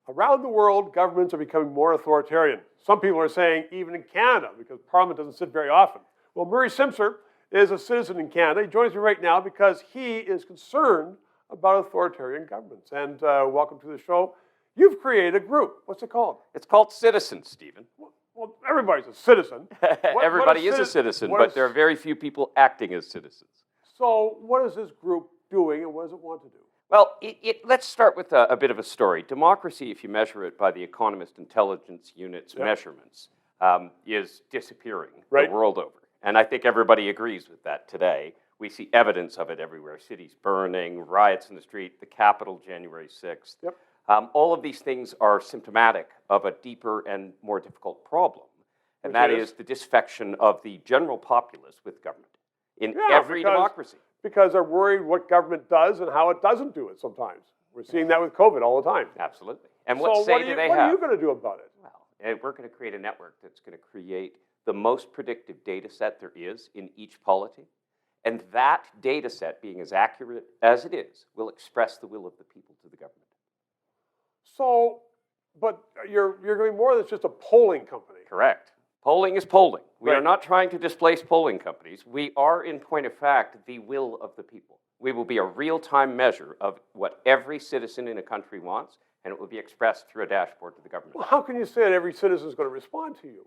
Around the world, governments are becoming more authoritarian. Some people are saying even in Canada, because Parliament doesn't sit very often. Well, Murray Simpson is a citizen in Canada. He joins me right now because he is concerned about authoritarian governments. And welcome to the show. You've created a group. What's it called? It's called Citizens, Stephen. Well, everybody's a citizen. Everybody is a citizen, but there are very few people acting as citizens. So what is this group doing and what does it want to do? Well, let's start with a bit of a story. Democracy, if you measure it by the Economist Intelligence Unit's measurements, is disappearing the world over. And I think everybody agrees with that today. We see evidence of it everywhere. Cities burning, riots in the street, the Capitol January 6th. Yep. All of these things are symptomatic of a deeper and more difficult problem. And that is the disaffection of the general populace with government in every democracy. Because they're worried what government does and how it doesn't do it sometimes. We're seeing that with COVID all the time. Absolutely. And what say do they have? What are you going to do about it? Well, we're going to create a network that's going to create the most predictive data set there is in each polity. And that data set, being as accurate as it is, will express the will of the people to the government. So, but you're going more than just a polling company. Correct. Polling is polling. We are not trying to displace polling companies. We are, in point of fact, the will of the people. We will be a real-time measure of what every citizen in a country wants, and it will be expressed through a dashboard to the government. Well, how can you say that every citizen is going to respond to you?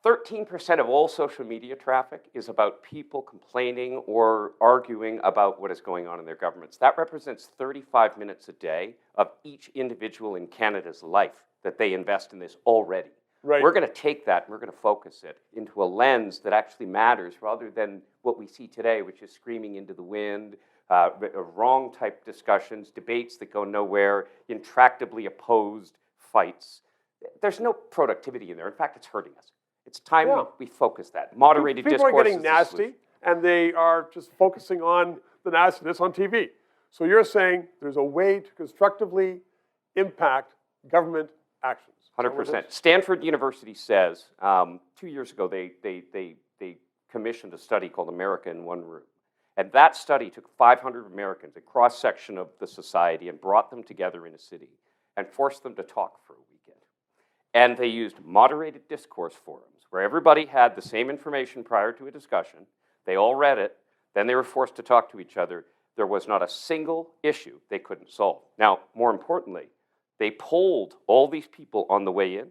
13% of all social media traffic is about people complaining or arguing about what is going on in their governments. That represents 35 minutes a day of each individual in Canada's life that they invest in this already. Right. We're going to take that and we're going to focus it into a lens that actually matters rather than what we see today, which is screaming into the wind, wrong type discussions, debates that go nowhere, intractably opposed fights. There's no productivity in there. In fact, it's hurting us. It's time we focus that. Moderated discourse. People are getting nasty, and they are just focusing on the nastiness on TV. So you're saying there's a way to constructively impact government actions. 100%. Stanford University says 2 years ago they commissioned a study called America in One Room. And that study took 500 Americans, a cross-section of the society, and brought them together in a city and forced them to talk for a weekend. And they used moderated discourse forums where everybody had the same information prior to a discussion. They all read it. Then they were forced to talk to each other. There was not a single issue they couldn't solve. Now, more importantly, they polled all these people on the way in.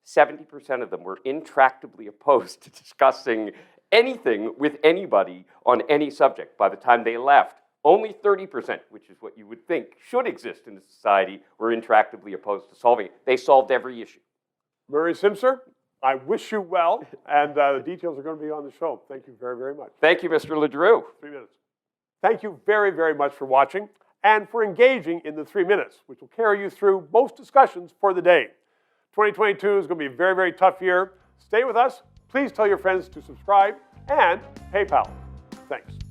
70% of them were intractably opposed to discussing anything with anybody on any subject. By the time they left, only 30%, which is what you would think should exist in a society, were intractably opposed to solving it. They solved every issue. Murray Simpson, I wish you well, and the details are going to be on the show. Thank you very, very much. Thank you, Mr. LeDrew. 3 minutes. Thank you very, very much for watching and for engaging in the 3 minutes, which will carry you through most discussions for the day. 2022 is going to be a very, very tough year. Stay with us. Please tell your friends to subscribe and PayPal. Thanks.